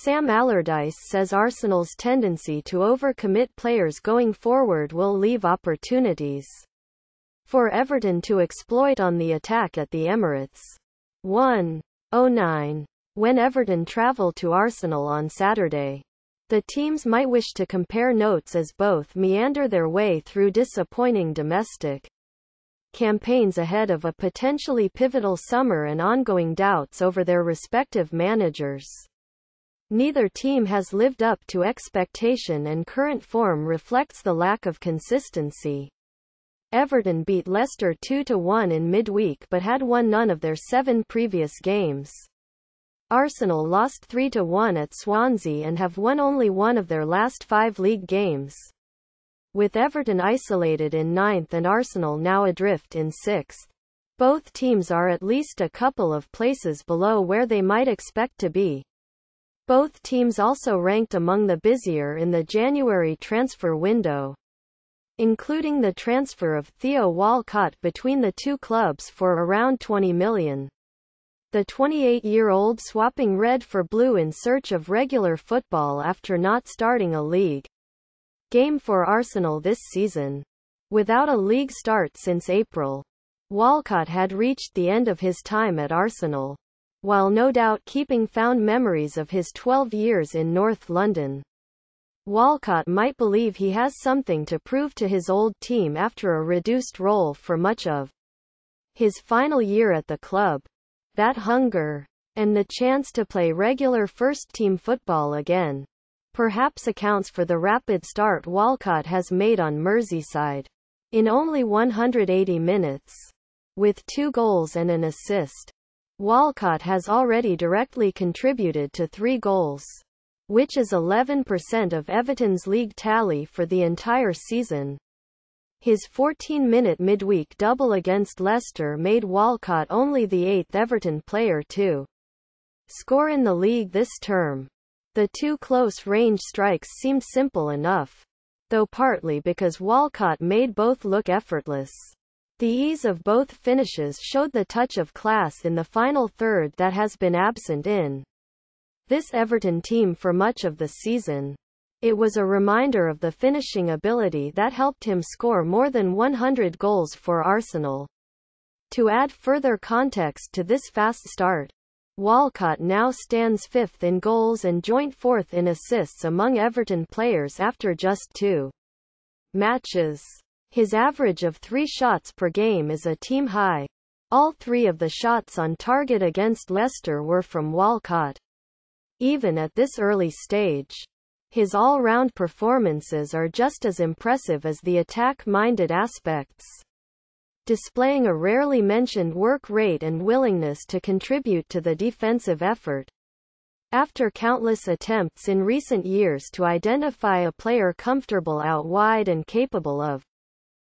Sam Allardyce says Arsenal's tendency to overcommit players going forward will leave opportunities for Everton to exploit on the attack at the Emirates. 1:09. When Everton travel to Arsenal on Saturday, the teams might wish to compare notes as both meander their way through disappointing domestic campaigns ahead of a potentially pivotal summer and ongoing doubts over their respective managers. Neither team has lived up to expectation and current form reflects the lack of consistency. Everton beat Leicester 2-1 in midweek but had won none of their 7 previous games. Arsenal lost 3-1 at Swansea and have won only one of their last 5 league games. With Everton isolated in 9th and Arsenal now adrift in 6th. Both teams are at least a couple of places below where they might expect to be. Both teams also ranked among the busier in the January transfer window, including the transfer of Theo Walcott between the two clubs for around £20 million. The 28-year-old swapping red for blue in search of regular football after not starting a league game for Arsenal this season. Without a league start since April, Walcott had reached the end of his time at Arsenal, while no doubt keeping fond memories of his 12 years in North London. Walcott might believe he has something to prove to his old team after a reduced role for much of his final year at the club. That hunger, and the chance to play regular first-team football again, perhaps accounts for the rapid start Walcott has made on Merseyside. In only 180 minutes, with 2 goals and an assist, Walcott has already directly contributed to 3 goals, which is 11% of Everton's league tally for the entire season. His 14-minute midweek double against Leicester made Walcott only the 8th Everton player to score in the league this term. The 2 close-range strikes seemed simple enough, though partly because Walcott made both look effortless. The ease of both finishes showed the touch of class in the final third that has been absent in this Everton team for much of the season. It was a reminder of the finishing ability that helped him score more than 100 goals for Arsenal. To add further context to this fast start, Walcott now stands 5th in goals and joint 4th in assists among Everton players after just 2 matches. His average of 3 shots per game is a team high. All 3 of the shots on target against Leicester were from Walcott. Even at this early stage, his all-round performances are just as impressive as the attack-minded aspects, displaying a rarely mentioned work rate and willingness to contribute to the defensive effort. After countless attempts in recent years to identify a player comfortable out wide and capable of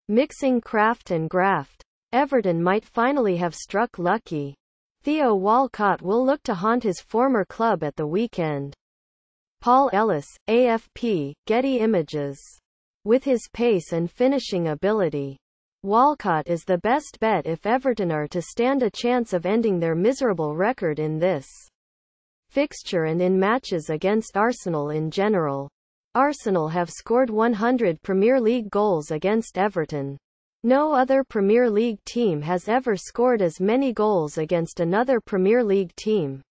mixing craft and graft, Everton might finally have struck lucky. Theo Walcott will look to haunt his former club at the weekend. Paul Ellis, AFP, Getty Images. With his pace and finishing ability, Walcott is the best bet if Everton are to stand a chance of ending their miserable record in this fixture and in matches against Arsenal in general. Arsenal have scored 100 Premier League goals against Everton. No other Premier League team has ever scored as many goals against another Premier League team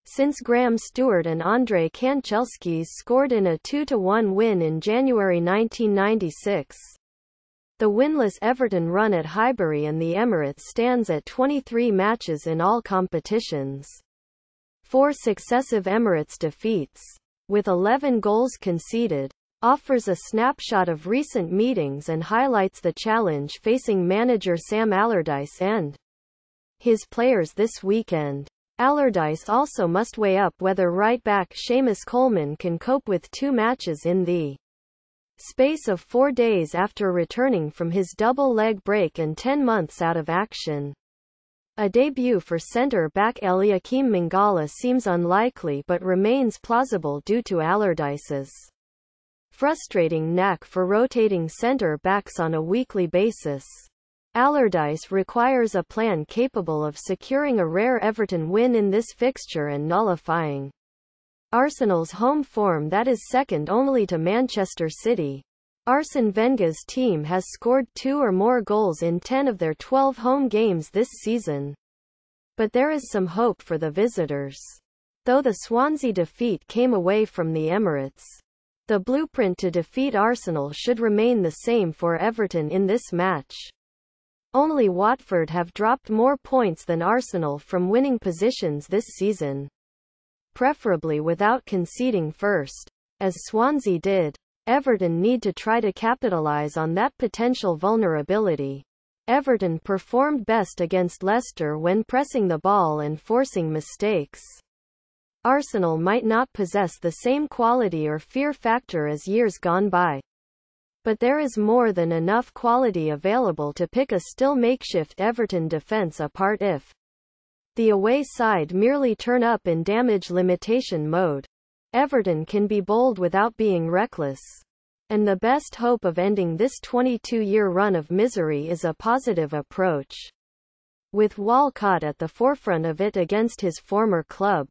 since Graham Stewart and Andrei Kanchelskis scored in a 2-1 win in January 1996. The winless Everton run at Highbury and the Emirates stands at 23 matches in all competitions. 4 successive Emirates defeats, with 11 goals conceded, offers a snapshot of recent meetings and highlights the challenge facing manager Sam Allardyce and his players this weekend. Allardyce also must weigh up whether right-back Seamus Coleman can cope with 2 matches in the space of 4 days after returning from his double-leg break and 10 months out of action. A debut for centre-back Eliakim Mangala seems unlikely but remains plausible due to Allardyce's frustrating knack for rotating centre-backs on a weekly basis. Allardyce requires a plan capable of securing a rare Everton win in this fixture and nullifying Arsenal's home form that is second only to Manchester City. Arsene Wenger's team has scored 2 or more goals in 10 of their 12 home games this season. But there is some hope for the visitors. Though the Swansea defeat came away from the Emirates, the blueprint to defeat Arsenal should remain the same for Everton in this match. Only Watford have dropped more points than Arsenal from winning positions this season, preferably without conceding first, as Swansea did. Everton need to try to capitalise on that potential vulnerability. Everton performed best against Leicester when pressing the ball and forcing mistakes. Arsenal might not possess the same quality or fear factor as years gone by, but there is more than enough quality available to pick a still makeshift Everton defence apart if the away side merely turn up in damage limitation mode. Everton can be bold without being reckless. And the best hope of ending this 22-year run of misery is a positive approach, with Walcott at the forefront of it against his former club.